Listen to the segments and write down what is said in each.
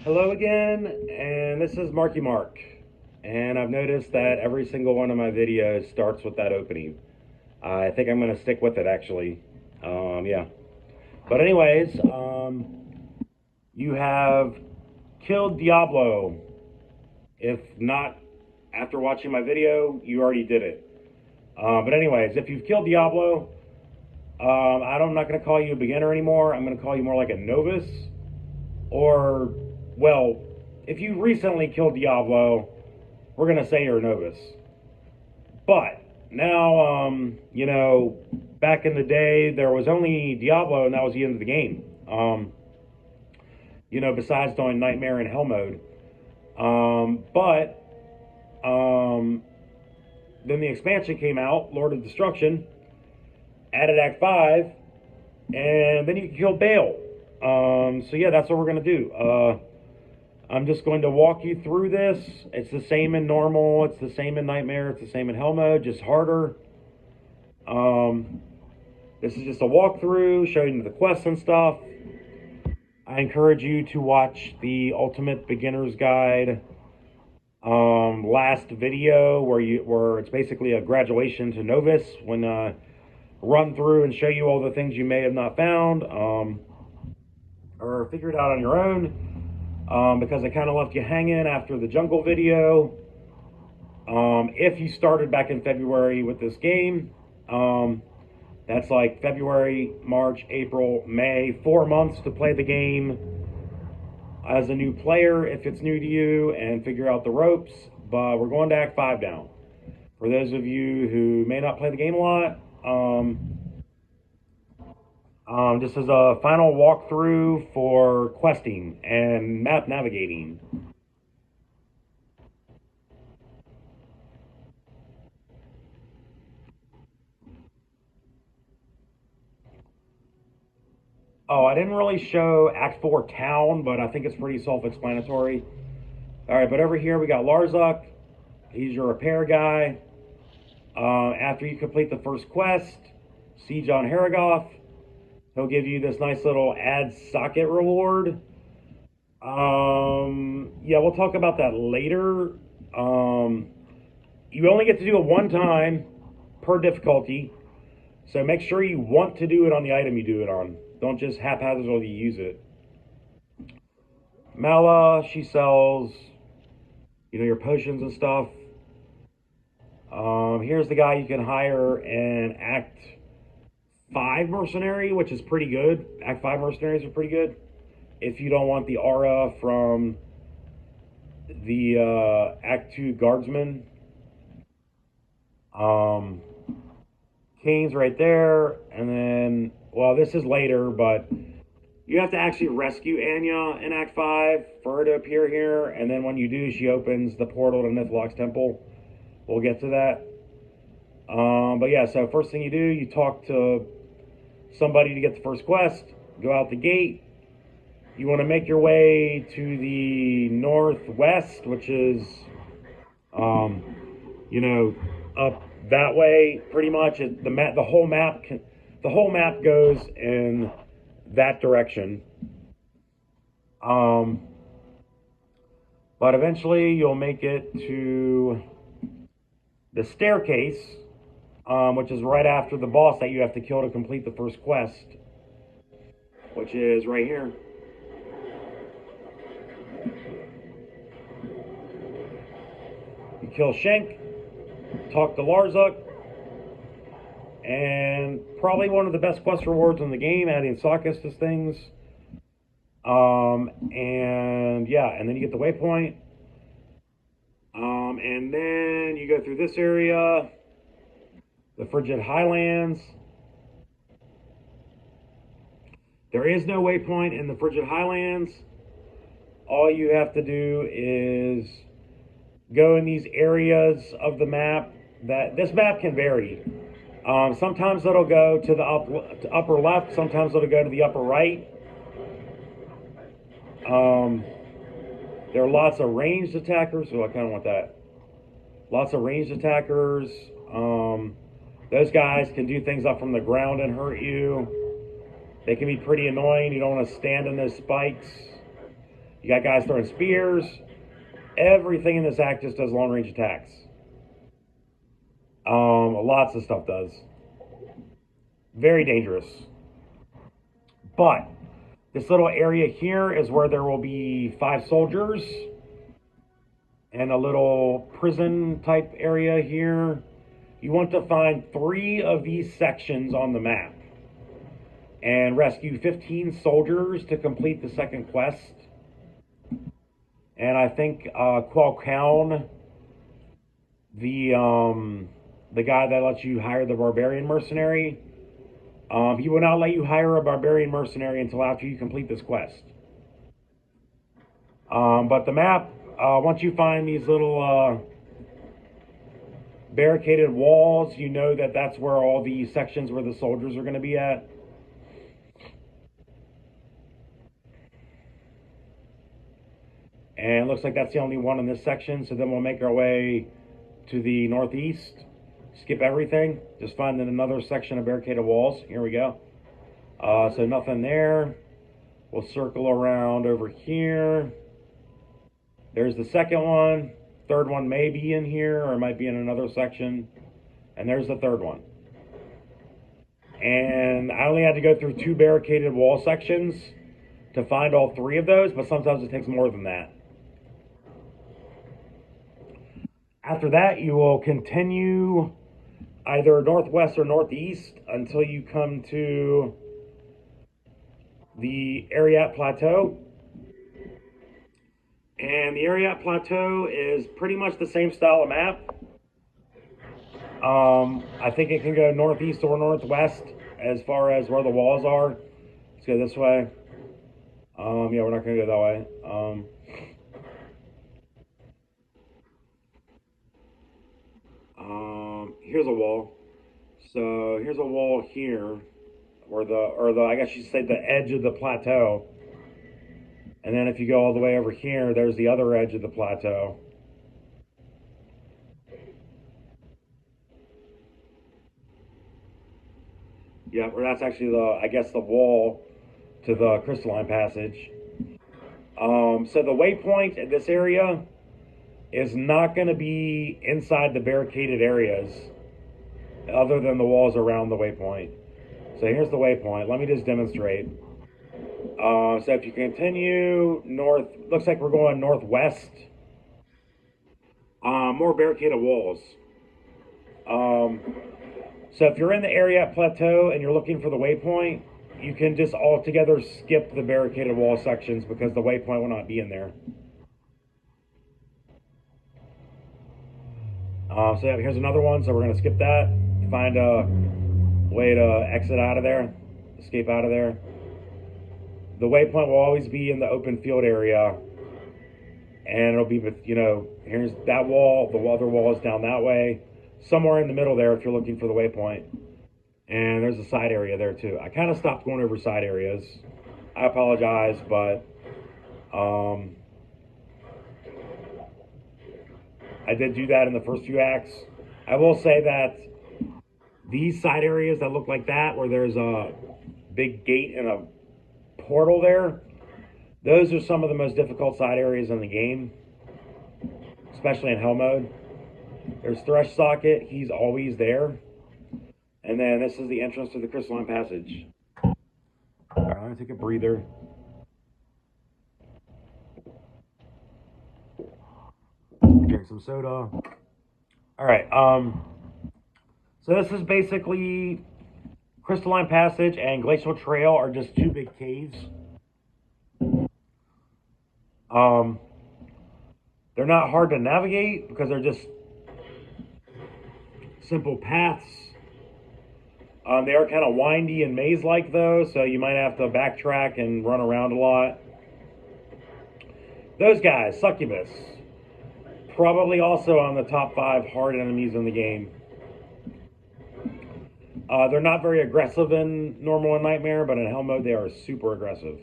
Hello again, and this is Marky Mark. And I've noticed that every single one of my videos starts with that opening. I think I'm going to stick with it actually. Yeah. But, anyways, you have killed Diablo. If not after watching my video, you already did it. But, anyways, if you've killed Diablo, I'm not going to call you a beginner anymore. I'm going to call you more like a novice. Or, well, if you recently killed Diablo, we're going to say you're a novice. But now, back in the day, there was only Diablo, and that was the end of the game. Besides doing Nightmare and Hell mode. But then the expansion came out, Lord of Destruction, added Act 5, and then you can kill Baal. So yeah, that's what we're going to do. I'm just going to walk you through this. It's the same in normal. It's the same in Nightmare. It's the same in Hell mode, just harder. This is just a walkthrough, showing you the quests and stuff. I encourage you to watch the Ultimate Beginner's Guide last video where it's basically a graduation to novice, when run through and show you all the things you may have not found or figure it out on your own. Because I kind of left you hanging after the jungle video. If you started back in February with this game, that's like February, March, April, May, 4 months to play the game as a new player if it's new to you and figure out the ropes. But we're going to Act 5 now. For those of you who may not play the game a lot, this is a final walkthrough for questing and map navigating. Oh, I didn't really show Act 4 Town, but I think it's pretty self-explanatory. Alright, but over here we got Larzuk. He's your repair guy. After you complete the first quest, Siege on Haragoth, he'll give you this nice little add socket reward. Yeah, we'll talk about that later. You only get to do it one time per difficulty, so make sure you want to do it on the item you do it on. Don't just haphazardly use it. Mala, she sells, your potions and stuff. Here's the guy you can hire in Act 5 Mercenary, which is pretty good. Act 5 Mercenaries are pretty good. If you don't want the aura from the Act 2 Guardsman. Kane's right there. And then, well, this is later, but you have to actually rescue Anya in Act 5 for her to appear here. And then when you do, she opens the portal to Nithlock's temple. We'll get to that. But yeah, so first thing you do, you talk to somebody to get the first quest. Go out the gate. You want to make your way to the northwest, which is, up that way, pretty much. The whole map goes in that direction. But eventually you'll make it to the staircase, which is right after the boss that you have to kill to complete the first quest, which is right here. You kill Shank, talk to Larzuk, and probably one of the best quest rewards in the game, adding sockets to things. And yeah, and then you get the waypoint. And then you go through this area, the Frigid Highlands. There is no waypoint in the Frigid Highlands. All you have to do is go in these areas of the map. This map can vary. Sometimes it'll go to the upper left. Sometimes it'll go to the upper right. There are lots of ranged attackers, so I kind of want that. Lots of ranged attackers. Those guys can do things up from the ground and hurt you. They can be pretty annoying. You don't want to stand in those spikes. You got guys throwing spears. Everything in this act just does long range attacks. Lots of stuff does. Very dangerous. But this little area here is where there will be 5 soldiers and a little prison type area here. You want to find 3 of these sections on the map and rescue 15 soldiers to complete the second quest. And I think Qualcown, the guy that lets you hire the barbarian mercenary, he will not let you hire a barbarian mercenary until after you complete this quest. But the map, once you find these little barricaded walls, you know that that's where all the sections where the soldiers are going to be at. And it looks like that's the only one in this section, so then we'll make our way to the northeast. Skip everything, just find another section of barricaded walls. Here we go. So nothing there. We'll circle around over here. There's the second one. Third one may be in here, or it might be in another section. And there's the third one. And I only had to go through 2 barricaded wall sections to find all 3 of those, but sometimes it takes more than that. After that, you will continue either northwest or northeast until you come to the Ariat Plateau. And the Ariat Plateau is pretty much the same style of map. I think it can go northeast or northwest as far as where the walls are. Let's go this way. Yeah, we're not going to go that way. Here's a wall. So here's a wall here, or I guess you should say the edge of the plateau. And then if you go all the way over here, there's the other edge of the plateau. Yeah, or that's actually I guess the wall to the crystalline passage. So the waypoint in this area is not going to be inside the barricaded areas other than the walls around the waypoint. So here's the waypoint. Let me just demonstrate. So if you continue north, looks like we're going northwest. More barricaded walls. So if you're in the Ariat Plateau and you're looking for the waypoint, you can just altogether skip the barricaded wall sections because the waypoint will not be in there. So yeah, here's another one. So we're going to skip that. Find a way to exit out of there, escape out of there. The waypoint will always be in the open field area, and it'll be with, here's that wall. The other wall is down that way, somewhere in the middle there if you're looking for the waypoint. And there's a side area there too. I kind of stopped going over side areas. I apologize, but I did do that in the first few acts. I will say that these side areas that look like that, where there's a big gate and a portal there, those are some of the most difficult side areas in the game, especially in hell mode. There's Thresh Socket, he's always there. And then this is the entrance to the crystalline passage. All right, I'm gonna take a breather. Drink some soda. All right, so this is basically Crystalline Passage and Glacial Trail are just 2 big caves. They're not hard to navigate because they're just simple paths. They are kind of windy and maze-like though, so you might have to backtrack and run around a lot. Those guys, Succubus, probably also on the top 5 hard enemies in the game. They're not very aggressive in normal and nightmare, but in hell mode they are super aggressive.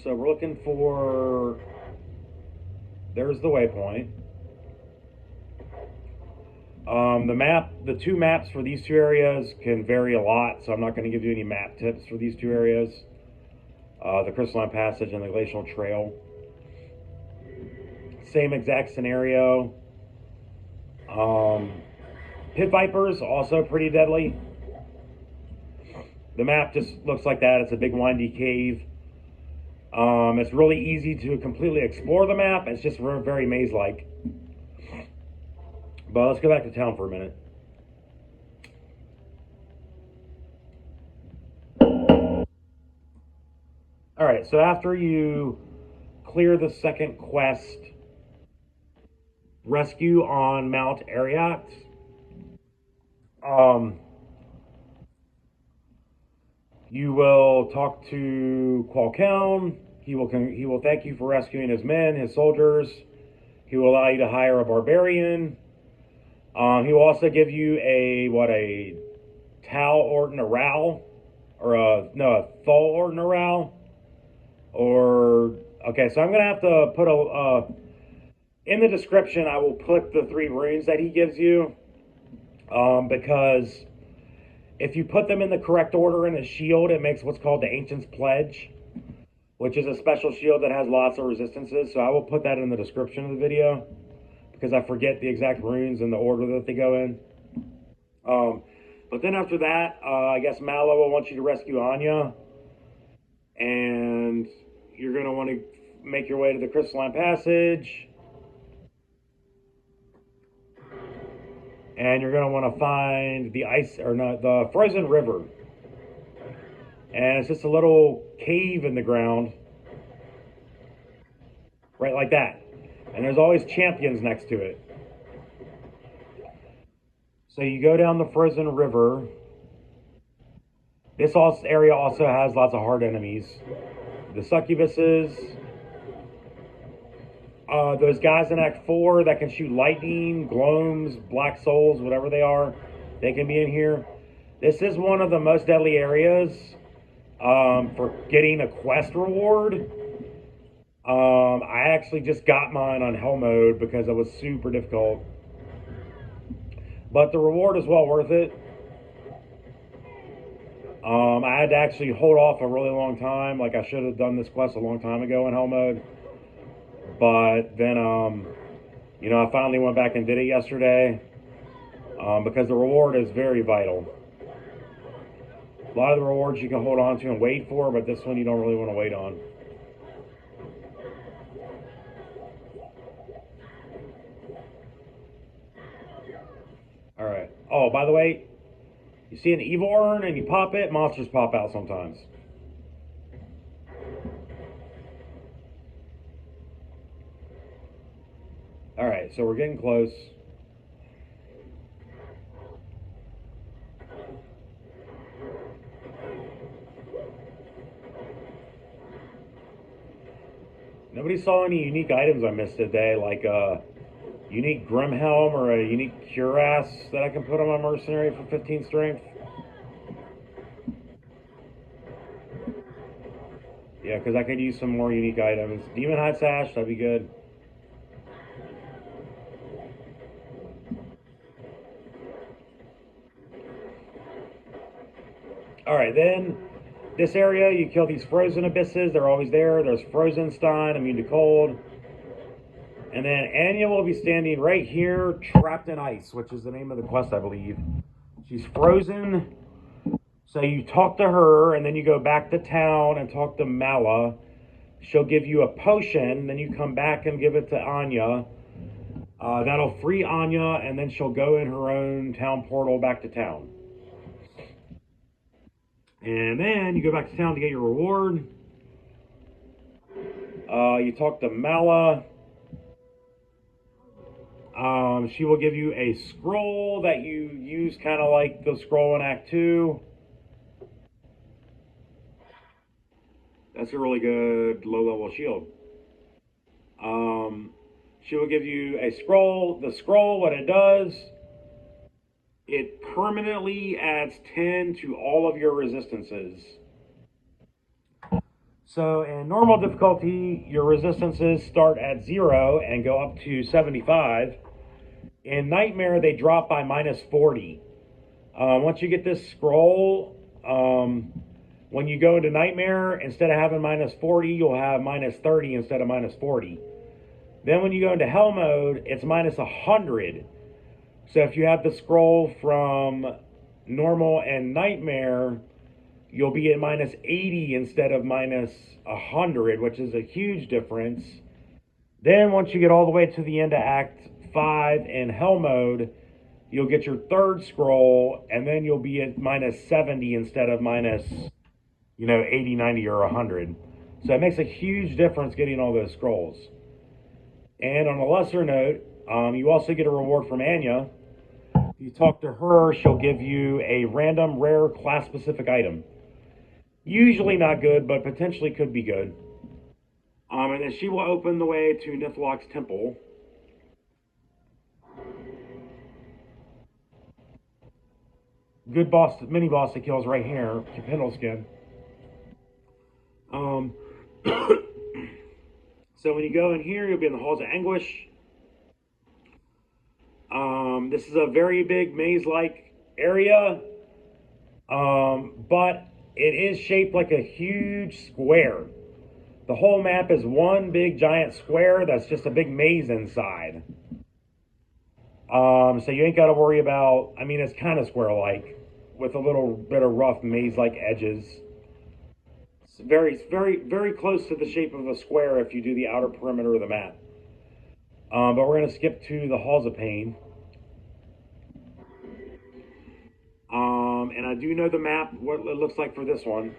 So we're looking for, there's the waypoint. The two maps for these two areas can vary a lot, so I'm not going to give you any map tips for these two areas. The Crystalline Passage and the Glacial Trail. Same exact scenario. Pit Vipers, also pretty deadly. The map just looks like that. It's a big windy cave. It's really easy to completely explore the map. It's just very maze-like. But let's go back to town for a minute. Alright, so after you clear the second quest, rescue on Mount Ariat, you will talk to Qualcomm. He will thank you for rescuing his men, his soldiers. He will allow you to hire a barbarian. He will also give you a Tal Ordinaral, or a Thol Ordinaral, or okay. So I'm gonna have to put in the description. I will put the 3 runes that he gives you, because if you put them in the correct order in a shield, it makes what's called the Ancient's Pledge, which is a special shield that has lots of resistances. So I will put that in the description of the video, because I forget the exact runes and the order that they go in. But then after that, I guess Mallow will want you to rescue Anya, and you're going to want to make your way to the Crystalline Passage, and you're going to want to find the Frozen River, and it's just a little cave in the ground, right like that, and there's always champions next to it. So you go down the Frozen River. This area also has lots of hard enemies. The succubuses, those guys in Act 4 that can shoot lightning, gloams, black souls, whatever they are, they can be in here. This is one of the most deadly areas for getting a quest reward. I actually just got mine on Hell mode because it was super difficult. But the reward is well worth it. I had to actually hold off a really long time. Like, I should have done this quest a long time ago in Hell mode. But then, I finally went back and did it yesterday. Because the reward is very vital. A lot of the rewards you can hold on to and wait for, but this one you don't really want to wait on. Alright. Oh, by the way, you see an evil urn and you pop it, monsters pop out sometimes. Alright, so we're getting close. Nobody saw any unique items I missed today, like unique Grimhelm or a unique Cuirass that I can put on my mercenary for 15 strength. Yeah, because I could use some more unique items. Demon Hide Sash, that'd be good. Alright, then this area, you kill these frozen abysses. They're always there. There's Frozenstein, immune to cold. And then Anya will be standing right here, trapped in ice, which is the name of the quest, I believe. She's frozen. So you talk to her, and then you go back to town and talk to Mala. She'll give you a potion, then you come back and give it to Anya. That'll free Anya, and then she'll go in her own town portal back to town. And then you go back to town to get your reward. You talk to Mala. She will give you a scroll that you use kind of like the scroll in Act 2. That's a really good low-level shield. She will give you a scroll. The scroll, what it does, it permanently adds 10 to all of your resistances. So in normal difficulty, your resistances start at 0 and go up to 75. In Nightmare, they drop by minus 40. Once you get this scroll, when you go into Nightmare, instead of having minus 40, you'll have minus 30 instead of minus 40. Then when you go into Hell mode, it's minus 100. So if you have the scroll from normal and Nightmare, you'll be at minus 80 instead of minus 100, which is a huge difference. Then once you get all the way to the end of Act 5 in Hell mode, you'll get your third scroll, and then you'll be at minus 70 instead of minus, 80, 90, or 100. So it makes a huge difference getting all those scrolls. And on a lesser note, you also get a reward from Anya. If you talk to her, she'll give you a random rare class-specific item. Usually not good, but potentially could be good. And then she will open the way to Nithlok's temple. Good boss, mini boss that kills right here, Pendleskin. So when you go in here, you'll be in the Halls of Anguish. This is a very big maze-like area, but it is shaped like a huge square. The whole map is one big giant square that's just a big maze inside. So you ain't got to worry about, it's kind of square-like with a little bit of rough maze-like edges. It's very, very, very close to the shape of a square if you do the outer perimeter of the map. But we're going to skip to the Halls of Pain. And I do know the map, what it looks like for this one.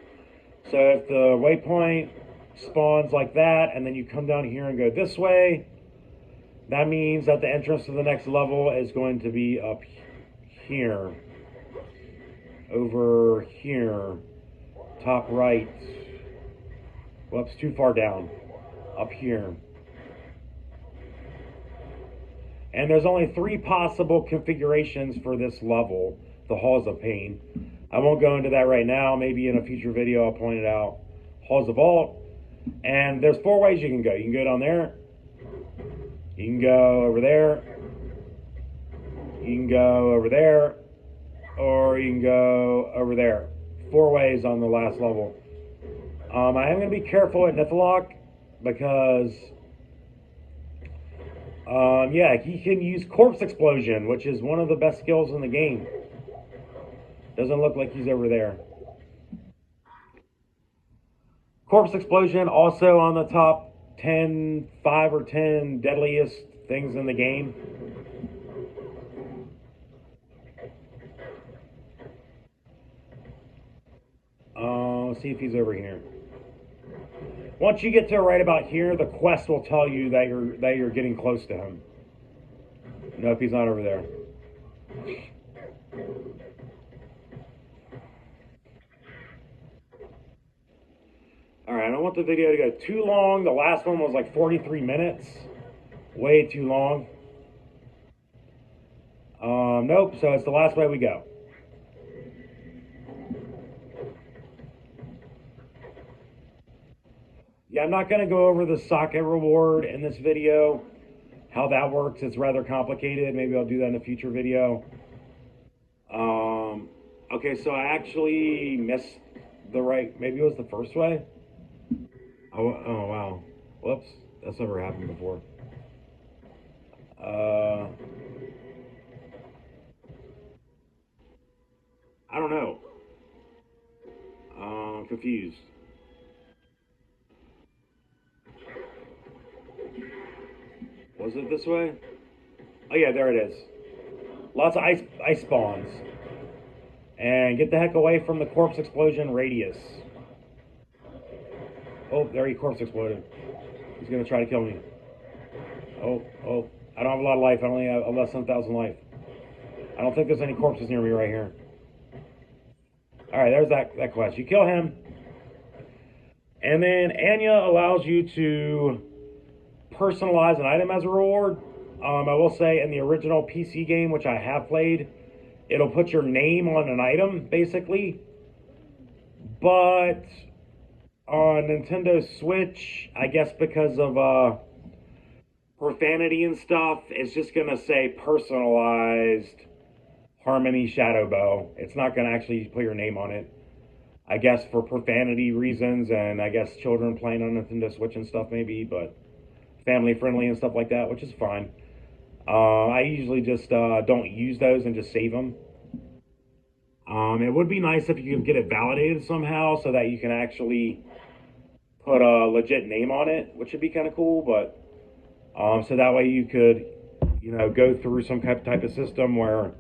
So if the waypoint spawns like that, and then you come down here and go this way, that means that the entrance to the next level is going to be up here. Over here. Top right. Whoops, too far down. Up here. And there's only 3 possible configurations for this level, the Halls of Pain. I won't go into that right now. Maybe in a future video I'll point it out. Halls of Vault. And there's 4 ways you can go. You can go down there. You can go over there. You can go over there. Or you can go over there. 4 ways on the last level. I am going to be careful at Nithlok because, he can use Corpse Explosion, which is one of the best skills in the game. Doesn't look like he's over there. Corpse Explosion also on the top 5 or 10 deadliest things in the game. Let's see if he's over here. Once you get to right about here, the quest will tell you that you're getting close to him. Nope, he's not over there. Alright, I don't want the video to go too long. The last one was like 43 minutes. Way too long. Nope, so it's the last way we go. Yeah, I'm not going to go over the socket reward in this video, how that works. It's rather complicated. Maybe I'll do that in a future video. Okay, so I actually missed the right, maybe it was the first way? Oh wow. Whoops, that's never happened before. I don't know. I'm confused. Was it this way? Oh yeah, there it is. Lots of ice spawns. And get the heck away from the corpse explosion radius. Oh, there he corpse exploded. He's gonna try to kill me. Oh, I don't have a lot of life. I only have less than 1,000 life. I don't think there's any corpses near me right here. Alright, there's that quest. You kill him. And then Anya allows you to personalize an item as a reward. I will say in the original PC game, which I have played, it'll put your name on an item, basically. But on Nintendo Switch, I guess because of profanity and stuff, it's just going to say personalized Harmony Shadow Bow. It's not going to actually put your name on it. I guess for profanity reasons, and I guess children playing on Nintendo Switch and stuff maybe, but family friendly and stuff like that, which is fine. I usually just don't use those and just save them. It would be nice if you could get it validated somehow so that you can actually put a legit name on it, which would be kind of cool. But so that way you could, go through some type of system where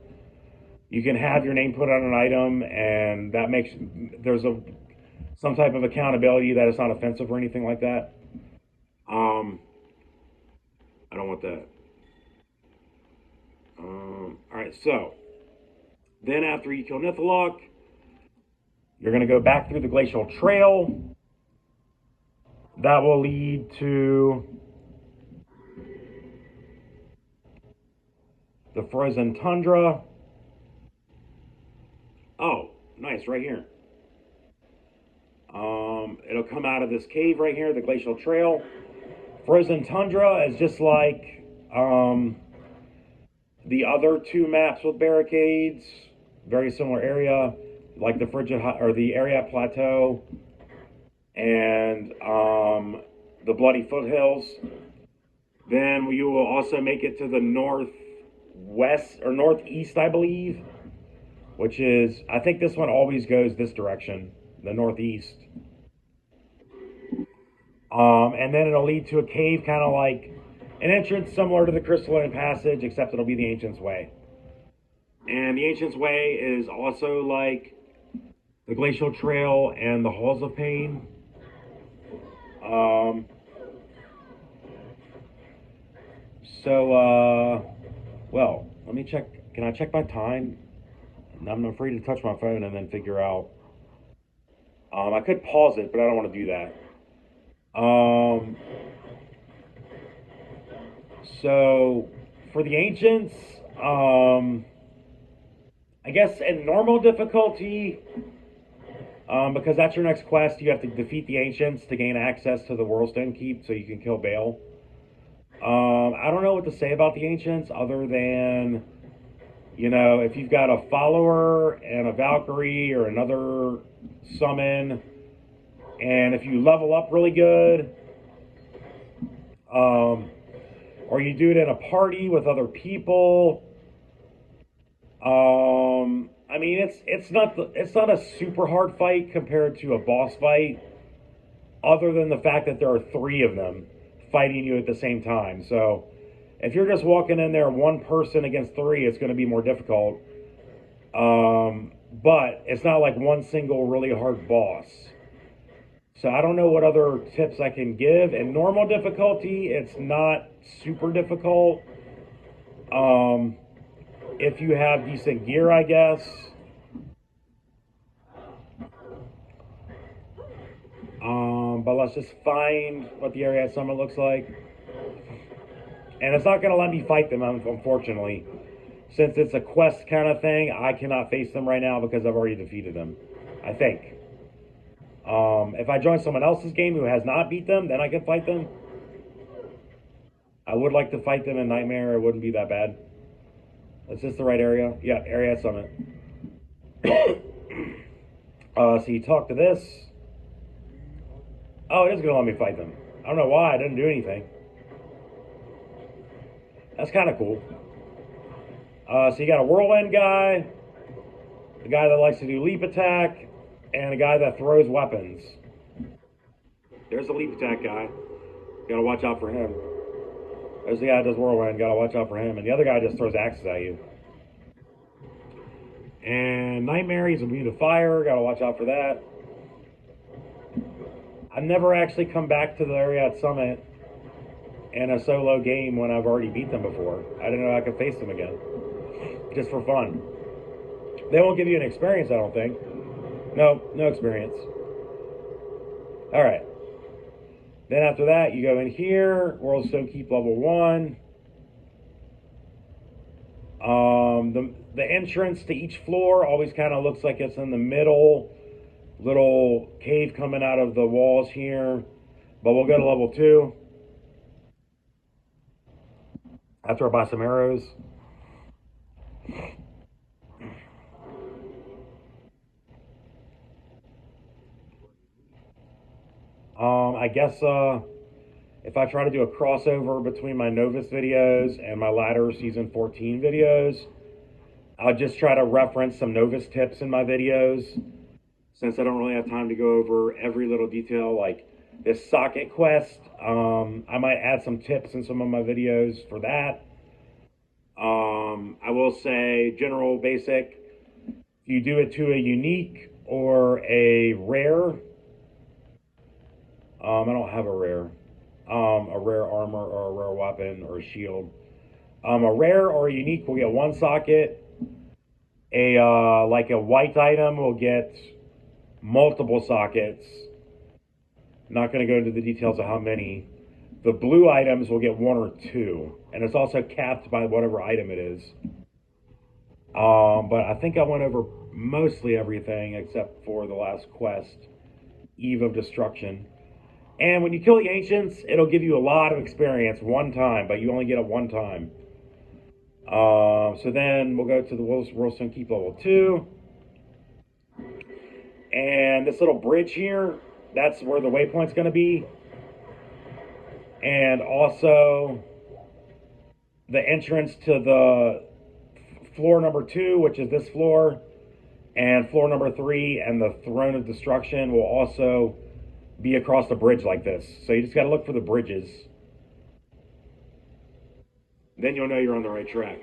you can have your name put on an item, and that makes there's some type of accountability that it's not offensive or anything like that. I don't want that. All right, so then after you kill Nithalok, you're going to go back through the Glacial Trail. That will lead to the Frozen Tundra. Oh, nice, right here. It'll come out of this cave right here, the Glacial Trail. Frozen Tundra is just like the other two maps with barricades. Very similar area, like the Frigid or the Ariat Plateau and the Bloody Foothills. Then you will also make it to the northwest or northeast, I believe, which is, I think this one always goes this direction, the northeast. And then it'll lead to a cave, kind of like an entrance similar to the Crystalline Passage, except it'll be the Ancient's Way. And the Ancient's Way is also like the Glacial Trail and the Halls of Pain. Well, let me check. Can I check my time? I'm afraid to touch my phone and then figure out. I could pause it, but I don't want to do that. So for the Ancients, I guess in normal difficulty, because that's your next quest, you have to defeat the Ancients to gain access to the Whirlstone Keep so you can kill Bale. I don't know what to say about the Ancients other than, if you've got a follower and a Valkyrie or another summon, and if you level up really good, or you do it in a party with other people, I mean, it's not a super hard fight compared to a boss fight, other than the fact that there are 3 of them fighting you at the same time. So if you're just walking in there one person against 3, it's going to be more difficult. But it's not like one single really hard boss. So I don't know what other tips I can give. In normal difficulty, it's not super difficult. If you have decent gear, I guess. But let's just find what the area at Summit looks like. And it's not going to let me fight them, unfortunately. Since it's a quest kind of thing, I cannot face them right now because I've already defeated them, I think. If I join someone else's game who has not beat them, then I can fight them. I would like to fight them in Nightmare. It wouldn't be that bad. Is this the right area? Yeah, area at Summit. So you talk to this. Oh, it is going to let me fight them. I don't know why. I didn't do anything. That's kind of cool. So you got a whirlwind guy, a guy that likes to do leap attack, and a guy that throws weapons. There's the leap attack guy. Gotta watch out for him. There's the guy that does whirlwind. Gotta watch out for him. And the other guy just throws axes at you. And Nightmare, he's immune to fire. Gotta watch out for that. I've never actually come back to the area at Summit in a solo game when I've already beat them before. I didn't know I could face them again. Just for fun. They won't give you an experience, I don't think. No experience. Alright. Then after that, you go in here. Whirlstone Keep level 1. The entrance to each floor always kind of looks like it's in the middle. Little cave coming out of the walls here. But we'll go to level 2. after I buy some arrows. I guess if I try to do a crossover between my Novice videos and my latter season 14 videos, I'll just try to reference some Novice tips in my videos, since I don't really have time to go over every little detail like this socket quest. I might add some tips in some of my videos for that. I will say general basic, if you do it to a unique or a rare, I don't have a rare armor or a rare weapon or a shield. A rare or a unique will get one socket. Like a white item will get multiple sockets. Not going to go into the details of how many. The blue items will get one or two, and it's also capped by whatever item it is. But I think I went over mostly everything except for the last quest, Eve of Destruction. And when you kill the Ancients, it'll give you a lot of experience one time, but you only get it one time. So then we'll go to the Worldstone Keep level 2. And this little bridge here, that's where the waypoint's going to be. And also the entrance to the floor number 2, which is this floor, and floor number 3 and the Throne of Destruction will also be across the bridge like this. So you just got to look for the bridges. Then you'll know you're on the right track.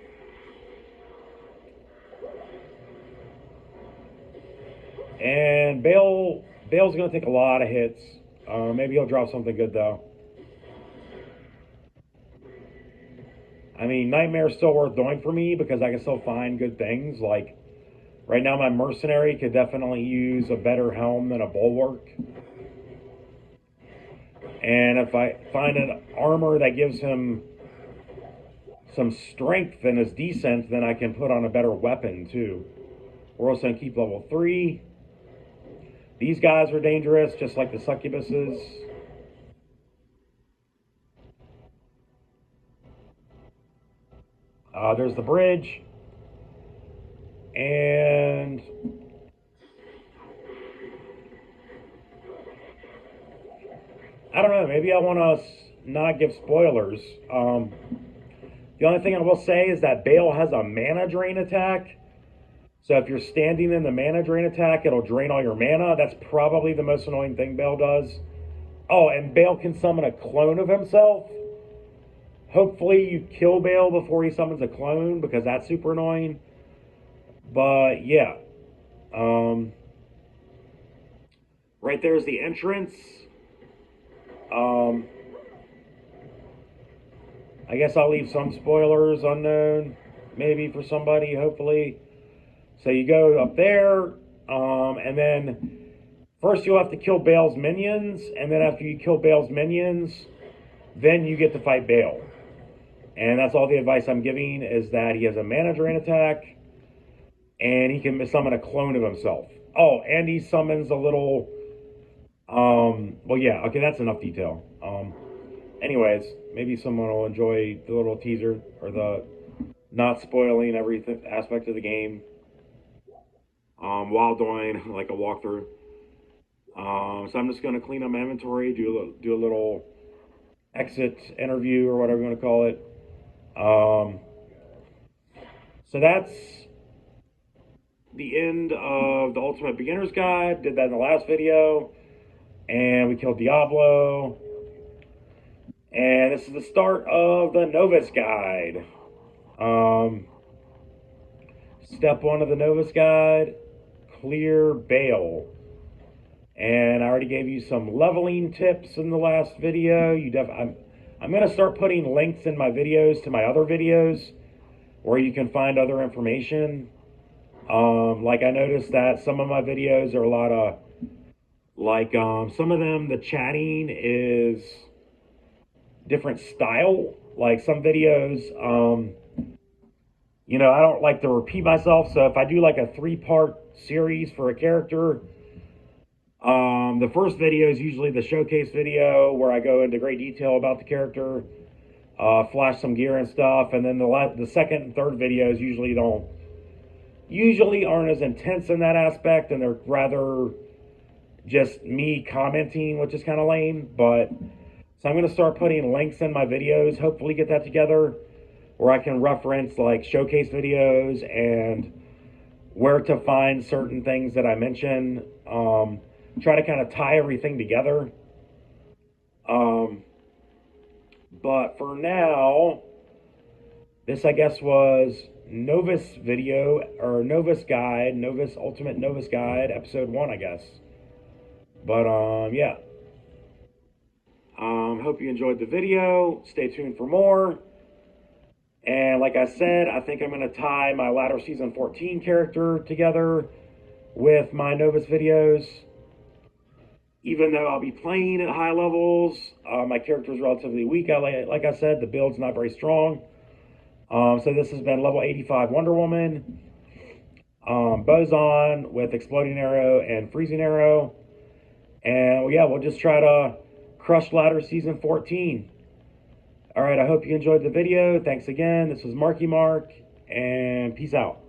And Bale's going to take a lot of hits. Maybe he'll drop something good, though. I mean, Nightmare's still worth doing for me because I can still find good things. Like, right now my Mercenary could definitely use a better helm than a Bulwark. And if I find an armor that gives him some strength and is decent, then I can put on a better weapon, too. We're also going to keep level 3. These guys are dangerous, just like the succubuses. There's the bridge. And I don't know, maybe I want to not give spoilers. The only thing I will say is that Bale has a mana drain attack. So if you're standing in the mana drain attack, it'll drain all your mana. That's probably the most annoying thing Bale does. Oh, and Bale can summon a clone of himself. Hopefully you kill Bale before he summons a clone, because that's super annoying. But yeah. Right there's the entrance. I guess I'll leave some spoilers unknown, maybe for somebody, hopefully. So you go up there, and then first you'll have to kill Bale's minions, and then after you kill Bale's minions, then you get to fight Bale. And that's all the advice I'm giving, is that he has a mana drain attack, and he can summon a clone of himself. Oh, and he summons a little, well, yeah, okay, that's enough detail. Anyways, maybe someone will enjoy the little teaser, or the not spoiling every aspect of the game, while doing like a walkthrough. So I'm just going to clean up my inventory, do a little exit interview, or whatever you want to call it. So that's the end of the Ultimate Beginner's Guide. Did that in the last video, and we killed Diablo. And this is the start of the Novice Guide. Step 1 of the Novice Guide, clear Bale. And I already gave you some leveling tips in the last video. I'm going to start putting links in my videos to my other videos where you can find other information. Like I noticed that some of my videos are a lot of, like, some of them, the chatting is different style. Like some videos, you know, I don't like to repeat myself. So if I do like a 3-part series for a character, the first video is usually the showcase video where I go into great detail about the character. flash some gear and stuff. And then the second and third videos usually aren't as intense in that aspect, and they're rather just me commenting, which is kind of lame. But so I'm going to start putting links in my videos, hopefully get that together, where I can reference like showcase videos and where to find certain things that I mention. Try to kind of tie everything together. Um, but for now, this I guess was Novice video, or Novice guide, Novice Ultimate Novice Guide, episode 1, I guess. But yeah. Hope you enjoyed the video. Stay tuned for more. And like I said, I think I'm going to tie my Ladder Season 14 character together with my Novice videos. Even though I'll be playing at high levels, my character is relatively weak. Like I said, the build's not very strong. So this has been level 85 Wonder Woman, Boson with Exploding Arrow and Freezing Arrow. And yeah, we'll just try to crush Ladder Season 14. All right, I hope you enjoyed the video. Thanks again. This was Marky Mark, and peace out.